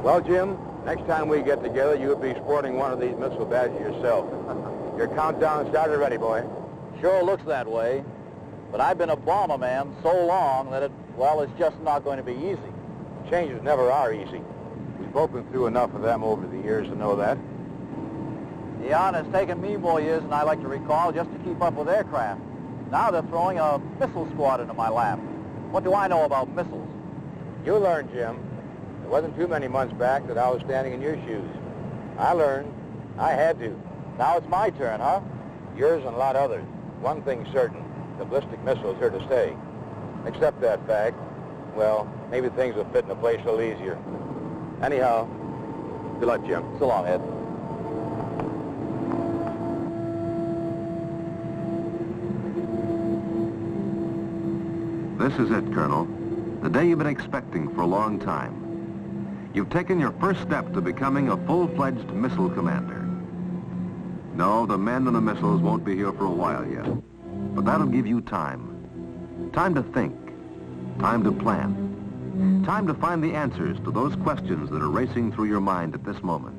Well, Jim, next time we get together, you'll be sporting one of these missile badges yourself. Your countdown started ready, boy. Sure looks that way. But I've been a bomber man so long that it's just not going to be easy. Changes never are easy. We've both been through enough of them over the years to know that. Yeah, and it's taken me more years than I like to recall just to keep up with aircraft. Now they're throwing a missile squad into my lap. What do I know about missiles? You learned, Jim. It wasn't too many months back that I was standing in your shoes. I learned. I had to. Now it's my turn, huh? Yours and a lot others. One thing's certain. The ballistic missile's here to stay. Accept that fact. Well, maybe things will fit into place a little easier. Anyhow, good luck, Jim. So long, Ed. This is it, Colonel. The day you've been expecting for a long time. You've taken your first step to becoming a full-fledged missile commander. No, the men and the missiles won't be here for a while yet. But that'll give you time. Time to think. Time to plan. Time to find the answers to those questions that are racing through your mind at this moment.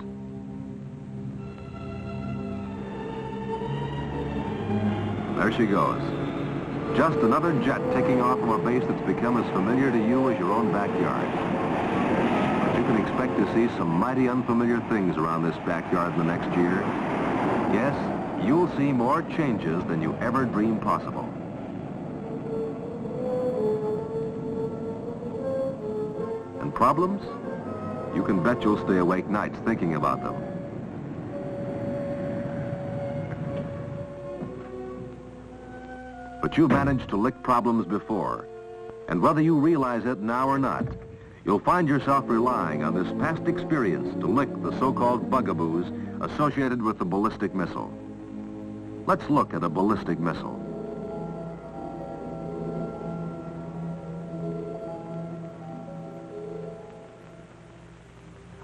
There she goes. Just another jet taking off from a base that's become as familiar to you as your own backyard. But you can expect to see some mighty unfamiliar things around this backyard in the next year. Yes, you'll see more changes than you ever dreamed possible. And problems? You can bet you'll stay awake nights thinking about them. But you've managed to lick problems before. And whether you realize it now or not, you'll find yourself relying on this past experience to lick the so-called bugaboos associated with the ballistic missile. Let's look at a ballistic missile.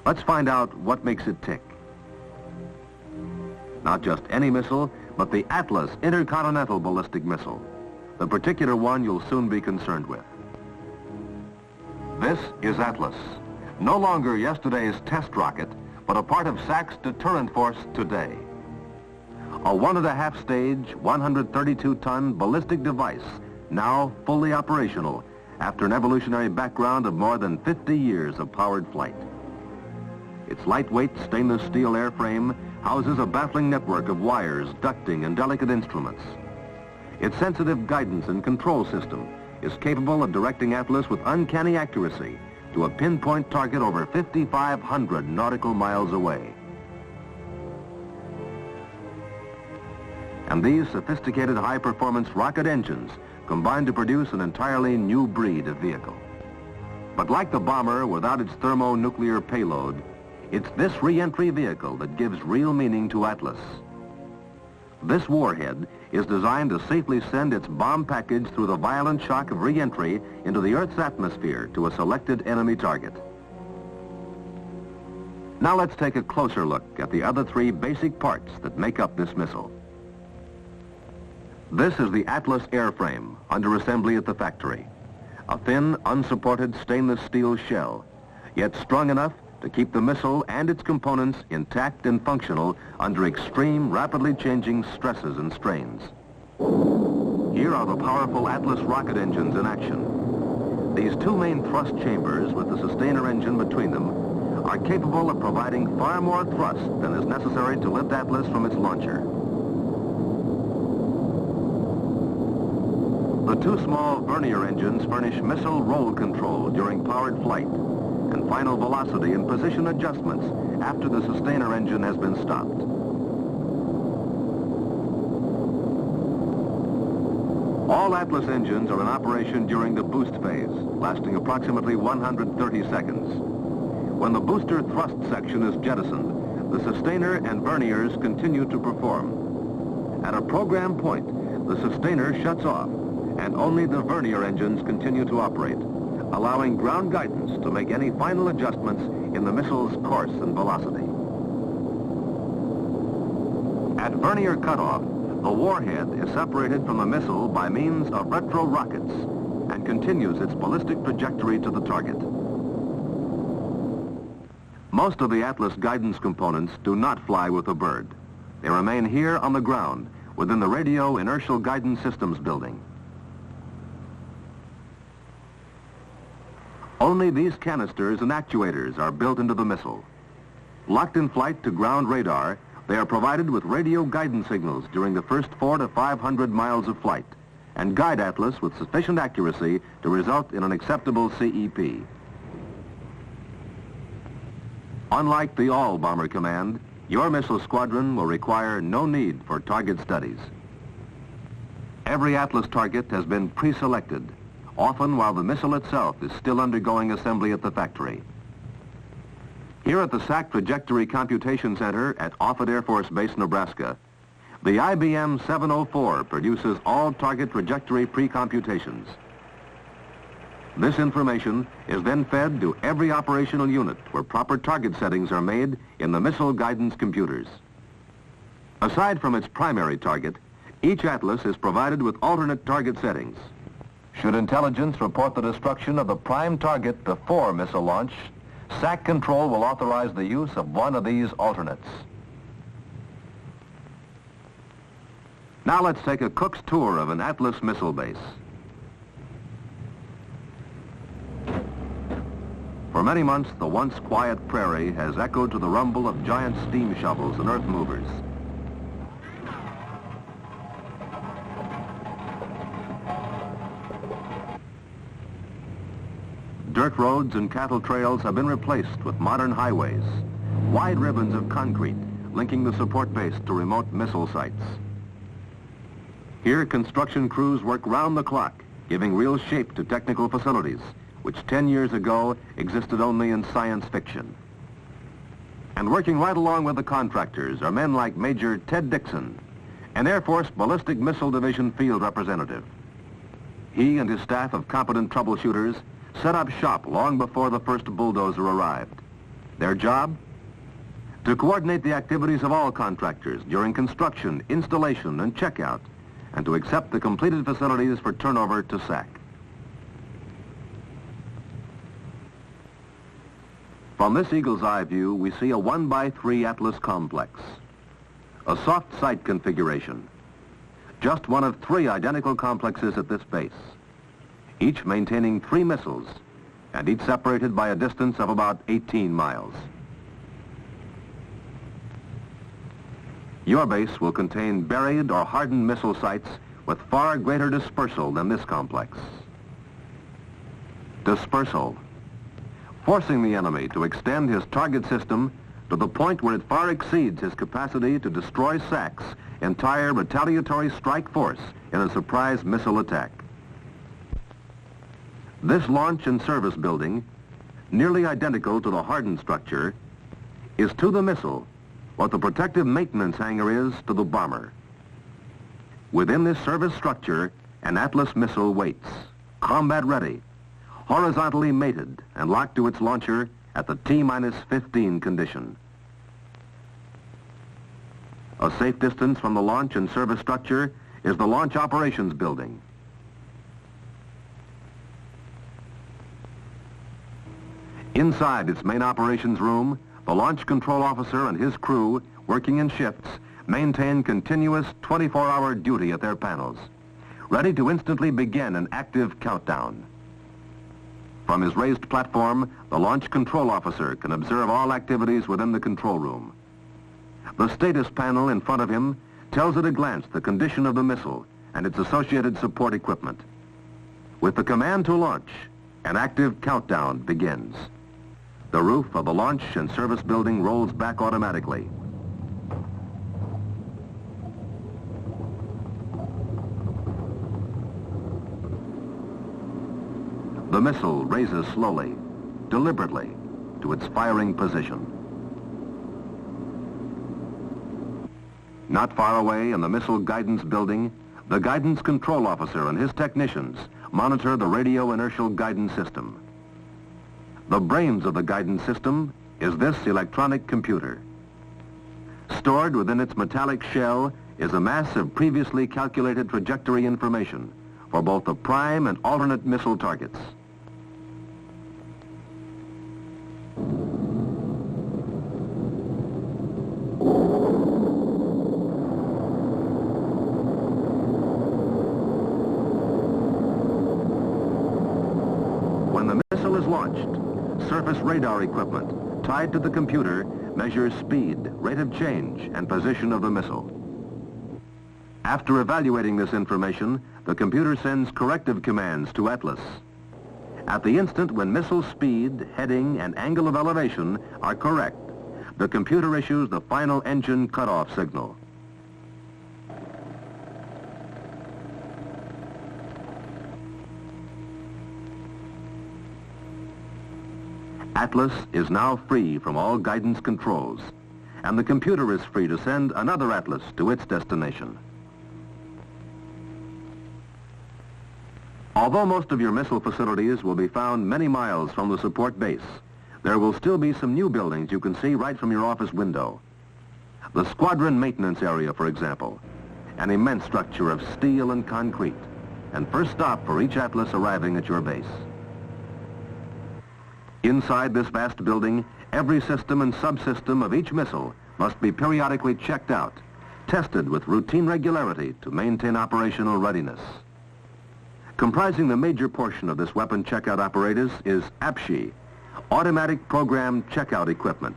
Let's find out what makes it tick. Not just any missile, but the Atlas Intercontinental Ballistic Missile, the particular one you'll soon be concerned with. This is Atlas, no longer yesterday's test rocket, but a part of SAC's deterrent force today. A 1.5 stage, 132-ton ballistic device, now fully operational after an evolutionary background of more than 50 years of powered flight. Its lightweight stainless steel airframe houses a baffling network of wires, ducting, and delicate instruments. Its sensitive guidance and control system is capable of directing Atlas with uncanny accuracy to a pinpoint target over 5,500 nautical miles away. And these sophisticated high-performance rocket engines combine to produce an entirely new breed of vehicle. But like the bomber without its thermonuclear payload, it's this re-entry vehicle that gives real meaning to Atlas. This warhead is designed to safely send its bomb package through the violent shock of re-entry into the Earth's atmosphere to a selected enemy target. Now let's take a closer look at the other three basic parts that make up this missile. This is the Atlas airframe under assembly at the factory. A thin, unsupported stainless steel shell, yet strong enough to keep the missile and its components intact and functional under extreme, rapidly changing stresses and strains. Here are the powerful Atlas rocket engines in action. These two main thrust chambers with the sustainer engine between them are capable of providing far more thrust than is necessary to lift Atlas from its launcher. The two small vernier engines furnish missile roll control during powered flight and final velocity and position adjustments after the sustainer engine has been stopped. All Atlas engines are in operation during the boost phase, lasting approximately 130 seconds. When the booster thrust section is jettisoned, the sustainer and verniers continue to perform. At a program point, the sustainer shuts off, and only the vernier engines continue to operate, allowing ground guidance to make any final adjustments in the missile's course and velocity. At vernier cutoff, the warhead is separated from the missile by means of retro rockets and continues its ballistic trajectory to the target. Most of the Atlas guidance components do not fly with the bird. They remain here on the ground within the Radio Inertial Guidance Systems building. Only these canisters and actuators are built into the missile. Locked in flight to ground radar, they are provided with radio guidance signals during the first 400 to 500 miles of flight and guide Atlas with sufficient accuracy to result in an acceptable CEP. Unlike the All-Bomber Command, your missile squadron will require no need for target studies. Every Atlas target has been pre-selected, often while the missile itself is still undergoing assembly at the factory. Here at the SAC Trajectory Computation Center at Offutt Air Force Base, Nebraska, the IBM 704 produces all target trajectory pre-computations. This information is then fed to every operational unit where proper target settings are made in the missile guidance computers. Aside from its primary target, each Atlas is provided with alternate target settings. Should intelligence report the destruction of the prime target before missile launch, SAC control will authorize the use of one of these alternates. Now let's take a cook's tour of an Atlas missile base. For many months, the once quiet prairie has echoed to the rumble of giant steam shovels and earth movers. Dirt roads and cattle trails have been replaced with modern highways, wide ribbons of concrete linking the support base to remote missile sites. Here, construction crews work round the clock, giving real shape to technical facilities, which 10 years ago existed only in science fiction. And working right along with the contractors are men like Major Ted Dixon, an Air Force Ballistic Missile Division field representative. He and his staff of competent troubleshooters set up shop long before the first bulldozer arrived. Their job? To coordinate the activities of all contractors during construction, installation, and checkout, and to accept the completed facilities for turnover to SAC. From this eagle's eye view, we see a 1x3 Atlas complex, a soft site configuration, just one of 3 identical complexes at this base, each maintaining 3 missiles, and each separated by a distance of about 18 miles. Your base will contain buried or hardened missile sites with far greater dispersal than this complex. Dispersal, forcing the enemy to extend his target system to the point where it far exceeds his capacity to destroy SAC's entire retaliatory strike force in a surprise missile attack. This launch and service building, nearly identical to the hardened structure, is to the missile what the protective maintenance hangar is to the bomber. Within this service structure, an Atlas missile waits, combat ready, horizontally mated and locked to its launcher at the T-15 condition. A safe distance from the launch and service structure is the Launch Operations Building. Inside its main operations room, the launch control officer and his crew, working in shifts, maintain continuous 24-hour duty at their panels, ready to instantly begin an active countdown. From his raised platform, the launch control officer can observe all activities within the control room. The status panel in front of him tells at a glance the condition of the missile and its associated support equipment. With the command to launch, an active countdown begins. The roof of the launch and service building rolls back automatically. The missile raises slowly, deliberately, to its firing position. Not far away in the missile guidance building, the guidance control officer and his technicians monitor the radio inertial guidance system. The brains of the guidance system is this electronic computer. Stored within its metallic shell is a mass of previously calculated trajectory information for both the prime and alternate missile targets. is launched, surface radar equipment tied to the computer measures speed, rate of change, and position of the missile. After evaluating this information, the computer sends corrective commands to Atlas. At the instant when missile speed, heading, and angle of elevation are correct, the computer issues the final engine cutoff signal. Atlas is now free from all guidance controls, and the computer is free to send another Atlas to its destination. Although most of your missile facilities will be found many miles from the support base, there will still be some new buildings you can see right from your office window. The squadron maintenance area, for example, an immense structure of steel and concrete, and first stop for each Atlas arriving at your base. Inside this vast building, every system and subsystem of each missile must be periodically checked out, tested with routine regularity to maintain operational readiness. Comprising the major portion of this weapon checkout apparatus is APSHI, Automatic Program Checkout Equipment,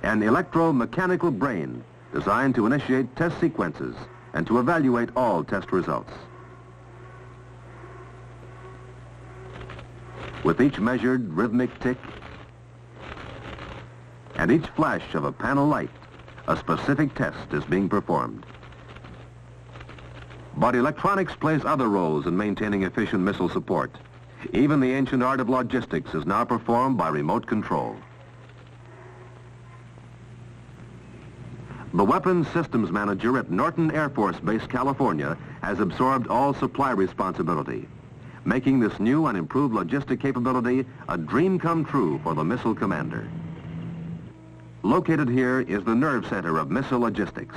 an electromechanical brain designed to initiate test sequences and to evaluate all test results. With each measured rhythmic tick and each flash of a panel light, a specific test is being performed. But electronics plays other roles in maintaining efficient missile support. Even the ancient art of logistics is now performed by remote control. The Weapons Systems Manager at Norton Air Force Base, California, has absorbed all supply responsibility, making this new and improved logistic capability a dream come true for the missile commander. Located here is the nerve center of missile logistics,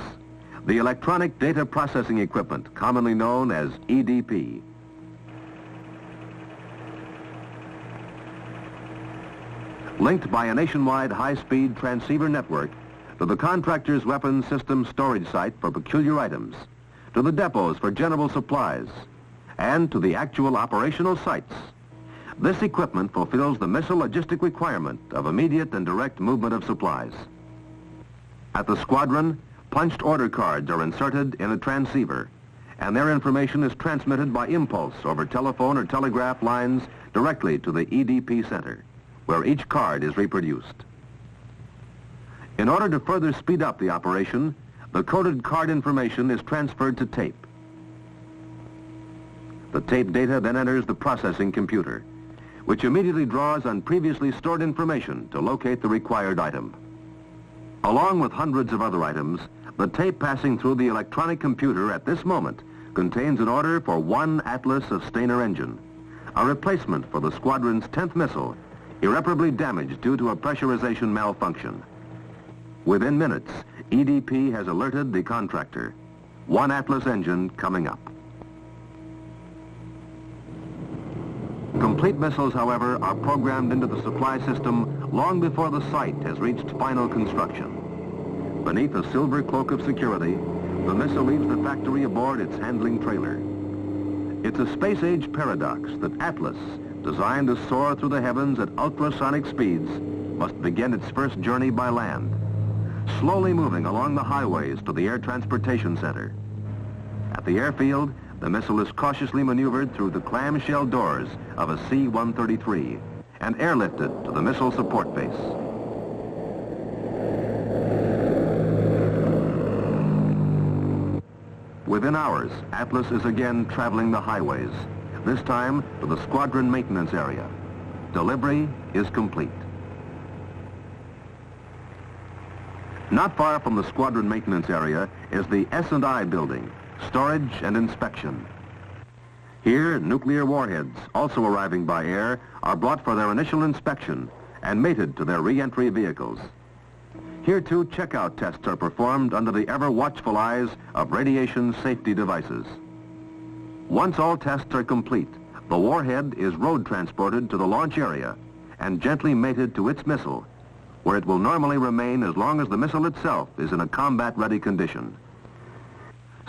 the Electronic Data Processing Equipment, commonly known as EDP. Linked by a nationwide high-speed transceiver network to the contractor's weapons system storage site for peculiar items, to the depots for general supplies, and to the actual operational sites. This equipment fulfills the missile logistic requirement of immediate and direct movement of supplies. At the squadron, punched order cards are inserted in a transceiver, and their information is transmitted by impulse over telephone or telegraph lines directly to the EDP center, where each card is reproduced. In order to further speed up the operation, the coded card information is transferred to tape. The tape data then enters the processing computer, which immediately draws on previously stored information to locate the required item. Along with hundreds of other items, the tape passing through the electronic computer at this moment contains an order for one Atlas of Stainer engine, a replacement for the squadron's 10th missile, irreparably damaged due to a pressurization malfunction. Within minutes, EDP has alerted the contractor. One Atlas engine coming up. Complete missiles, however, are programmed into the supply system long before the site has reached final construction. Beneath a silver cloak of security, the missile leaves the factory aboard its handling trailer. It's a space-age paradox that Atlas, designed to soar through the heavens at ultrasonic speeds, must begin its first journey by land, slowly moving along the highways to the Air Transportation Center. At the airfield, the missile is cautiously maneuvered through the clamshell doors of a C-133 and airlifted to the missile support base. Within hours, Atlas is again traveling the highways, this time to the squadron maintenance area. Delivery is complete. Not far from the squadron maintenance area is the S&I building, storage and inspection. Here, nuclear warheads, also arriving by air, are brought for their initial inspection and mated to their re-entry vehicles. Here, too, checkout tests are performed under the ever-watchful eyes of radiation safety devices. Once all tests are complete, the warhead is road transported to the launch area and gently mated to its missile, where it will normally remain as long as the missile itself is in a combat-ready condition.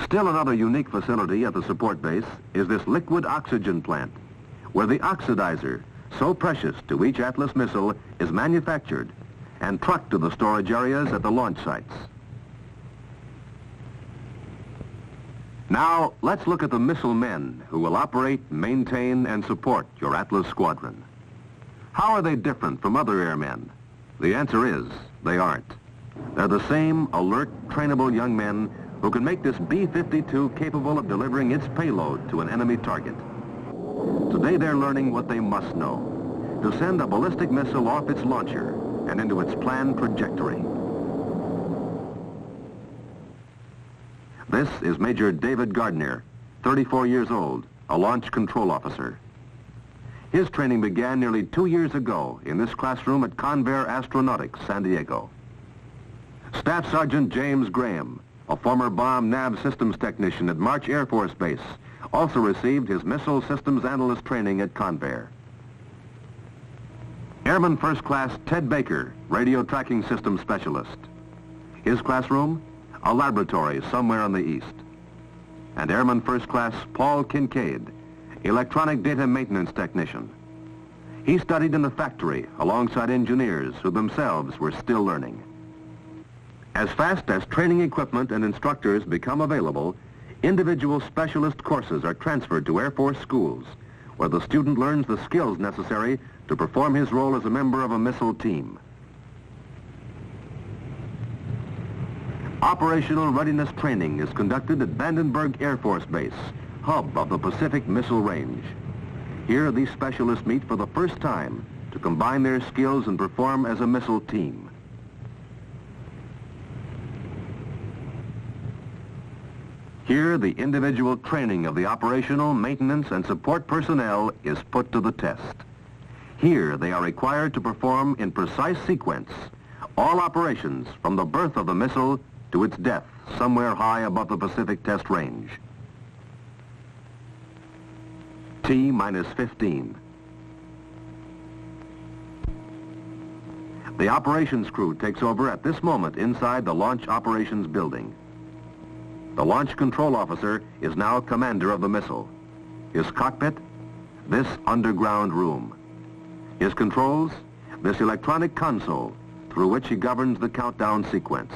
Still another unique facility at the support base is this liquid oxygen plant, where the oxidizer, so precious to each Atlas missile, is manufactured and trucked to the storage areas at the launch sites. Now, let's look at the missile men who will operate, maintain, and support your Atlas squadron. How are they different from other airmen? The answer is, they aren't. They're the same alert, trainable young men who can make this B-52 capable of delivering its payload to an enemy target. Today they're learning what they must know, to send a ballistic missile off its launcher and into its planned trajectory. This is Major David Gardner, 34 years old, a launch control officer. His training began nearly 2 years ago in this classroom at Convair Astronautics, San Diego. Staff Sergeant James Graham, a former bomb nav systems technician at March Air Force Base, also received his missile systems analyst training at Convair. Airman First Class Ted Baker, radio tracking system specialist. His classroom, a laboratory somewhere on the east. And Airman First Class Paul Kincaid, electronic data maintenance technician. He studied in the factory alongside engineers who themselves were still learning. As fast as training equipment and instructors become available, individual specialist courses are transferred to Air Force schools, where the student learns the skills necessary to perform his role as a member of a missile team. Operational readiness training is conducted at Vandenberg Air Force Base, hub of the Pacific Missile Range. Here, these specialists meet for the first time to combine their skills and perform as a missile team. Here, the individual training of the operational, maintenance, and support personnel is put to the test. Here, they are required to perform in precise sequence all operations from the birth of the missile to its death somewhere high above the Pacific Test Range. T-minus 15. The operations crew takes over at this moment inside the Launch Operations Building. The launch control officer is now commander of the missile. His cockpit, this underground room. His controls, this electronic console through which he governs the countdown sequence.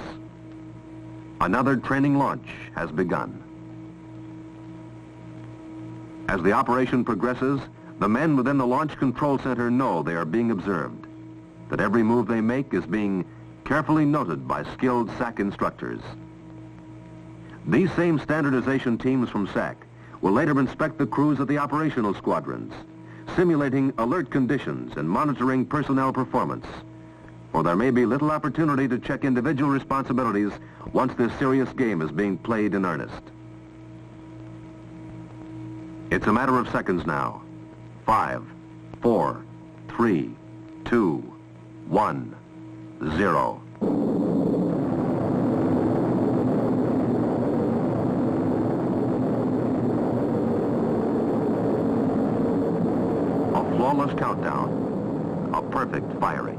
Another training launch has begun. As the operation progresses, the men within the Launch Control Center know they are being observed, that every move they make is being carefully noted by skilled SAC instructors. These same standardization teams from SAC will later inspect the crews of the operational squadrons, simulating alert conditions and monitoring personnel performance. For there may be little opportunity to check individual responsibilities once this serious game is being played in earnest. It's a matter of seconds now. 5, 4, 3, 2, 1, 0. A flawless countdown, a perfect firing.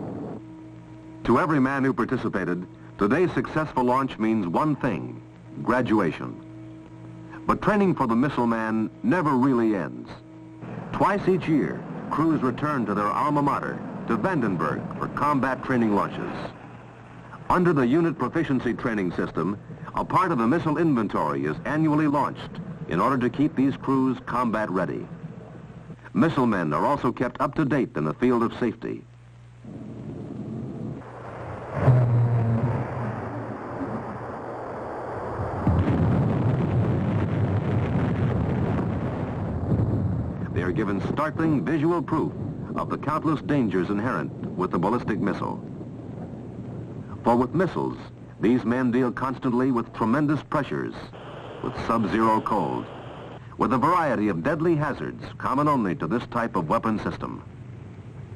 To every man who participated, today's successful launch means one thing: graduation. But training for the missile man never really ends. Twice each year, crews return to their alma mater, to Vandenberg, for combat training launches. Under the unit proficiency training system, a part of the missile inventory is annually launched in order to keep these crews combat ready. Missile men are also kept up to date in the field of safety. They are given startling visual proof of the countless dangers inherent with the ballistic missile. For with missiles, these men deal constantly with tremendous pressures, with sub-zero cold, with a variety of deadly hazards common only to this type of weapon system.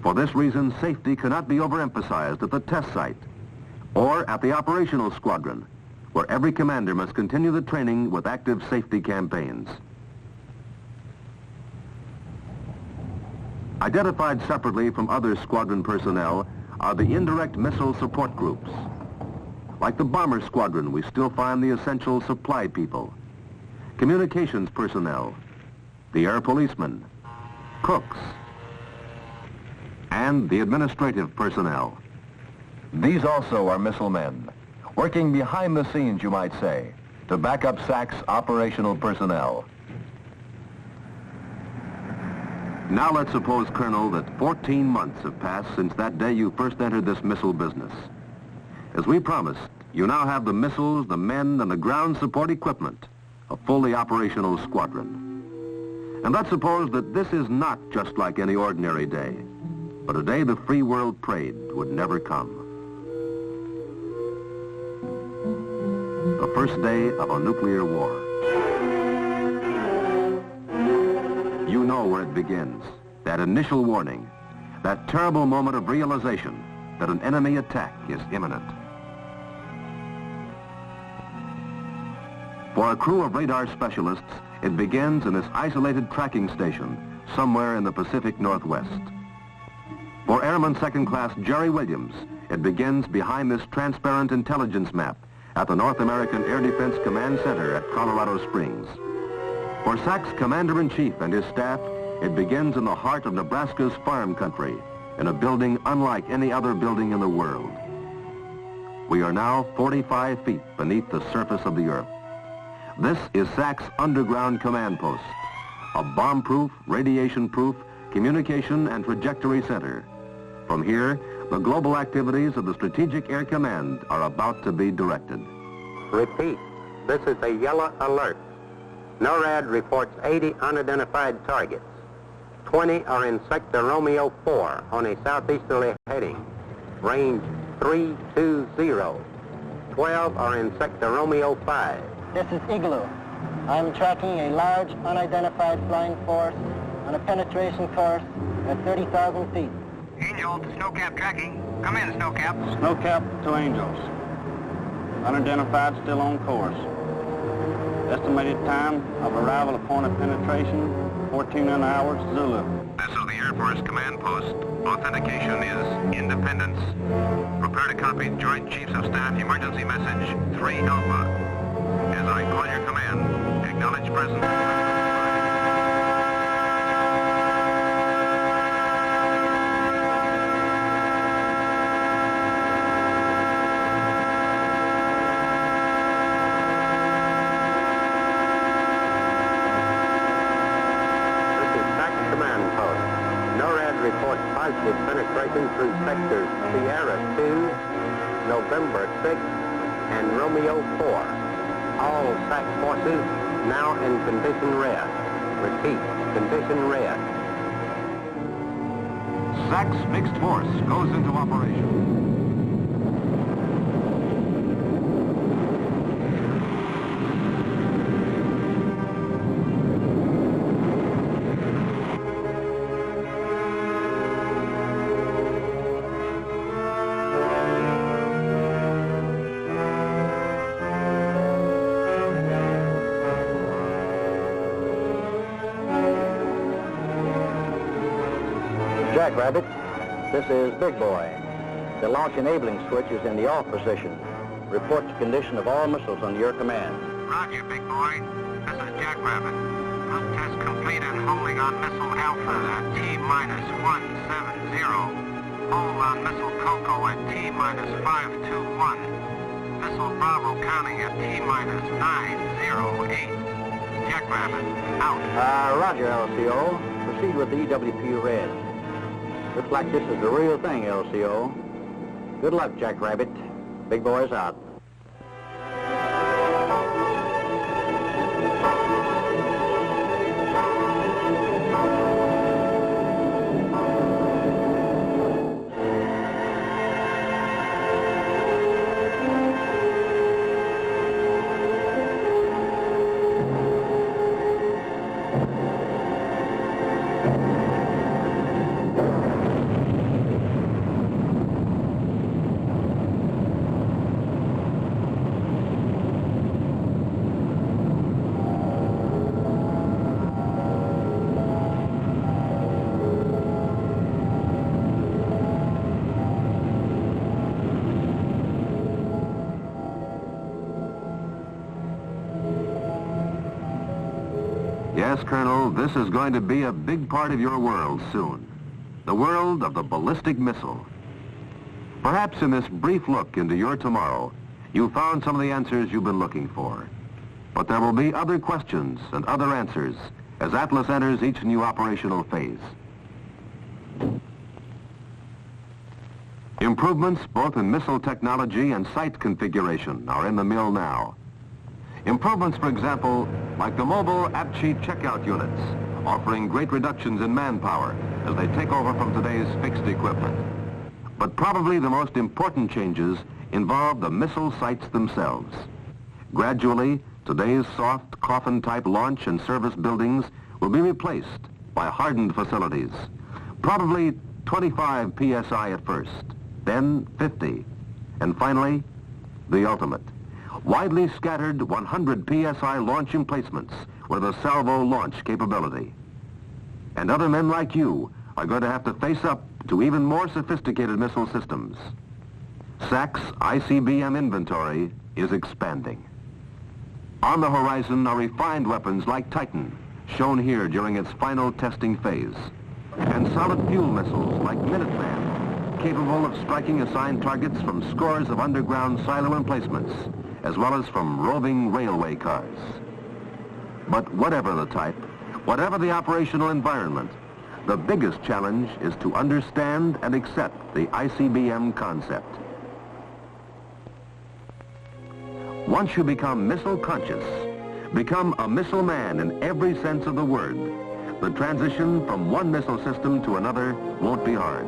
For this reason, safety cannot be overemphasized at the test site or at the operational squadron, where every commander must continue the training with active safety campaigns. Identified separately from other squadron personnel are the indirect missile support groups. Like the bomber squadron, we still find the essential supply people, communications personnel, the air policemen, cooks, and the administrative personnel. These also are missile men, working behind the scenes, you might say, to back up SAC's operational personnel. Now let's suppose, Colonel, that 14 months have passed since that day you first entered this missile business. As we promised, you now have the missiles, the men, and the ground support equipment, a fully operational squadron. And let's suppose that this is not just like any ordinary day, but a day the free world prayed would never come. The first day of a nuclear war. You know where it begins, that initial warning, that terrible moment of realization that an enemy attack is imminent. For a crew of radar specialists, it begins in this isolated tracking station somewhere in the Pacific Northwest. For Airman Second Class Jerry Williams, it begins behind this transparent intelligence map at the North American Air Defense Command Center at Colorado Springs. For SAC's Commander-in-Chief and his staff, it begins in the heart of Nebraska's farm country, in a building unlike any other building in the world. We are now 45 feet beneath the surface of the earth. This is SAC's underground command post, a bomb-proof, radiation-proof, communication and trajectory center. From here, the global activities of the Strategic Air Command are about to be directed. Repeat, this is a yellow alert. NORAD reports 80 unidentified targets. 20 are in Sector Romeo 4 on a southeasterly heading, range 320. 12 are in Sector Romeo 5. This is Igloo. I'm tracking a large unidentified flying force on a penetration course at 30,000 feet. Angel to Snowcap tracking. Come in, Snowcap. Snowcap to Angels. Unidentified, still on course. Estimated time of arrival at point of penetration, 14 hours, Zulu. This is the Air Force Command Post. Authentication is independence. Prepare to copy Joint Chiefs of Staff emergency message 3 Alpha. As I call your command, acknowledge presence. Positive penetration through sectors Sierra 2, November 6, and Romeo 4. All SAC forces now in condition red. Repeat, condition red. SAC's mixed force goes into operation. Jackrabbit, this is Big Boy. The launch enabling switch is in the off position. Report the condition of all missiles under your command. Roger, Big Boy. This is Jackrabbit. Route test complete and holding on Missile Alpha at T-minus 170. Hold on Missile Coco at T-minus 521. Missile Bravo counting at T-minus 908. Jackrabbit, out. Roger, LCO. Proceed with the EWP red. Looks like this is the real thing, LCO. Good luck, Jackrabbit. Big Boy's out. Yes, Colonel, this is going to be a big part of your world soon. the world of the ballistic missile. Perhaps in this brief look into your tomorrow, you found some of the answers you've been looking for. But there will be other questions and other answers as Atlas enters each new operational phase. Improvements both in missile technology and site configuration are in the mill now. Improvements, for example, like the mobile APCHI checkout units, offering great reductions in manpower as they take over from today's fixed equipment. But probably the most important changes involve the missile sites themselves. Gradually, today's soft coffin-type launch and service buildings will be replaced by hardened facilities, probably 25 psi at first, then 50, and finally, the ultimate. Widely scattered 100 psi launch emplacements with a salvo launch capability. And other men like you are going to have to face up to even more sophisticated missile systems. SAC's ICBM inventory is expanding. On the horizon are refined weapons like Titan, shown here during its final testing phase, and solid fuel missiles like Minuteman, capable of striking assigned targets from scores of underground silo emplacements, as well as from roving railway cars. But whatever the type, whatever the operational environment, the biggest challenge is to understand and accept the ICBM concept. Once you become missile conscious, become a missile man in every sense of the word, the transition from one missile system to another won't be hard.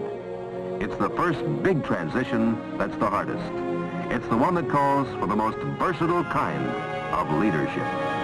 It's the first big transition that's the hardest. It's the one that calls for the most versatile kind of leadership.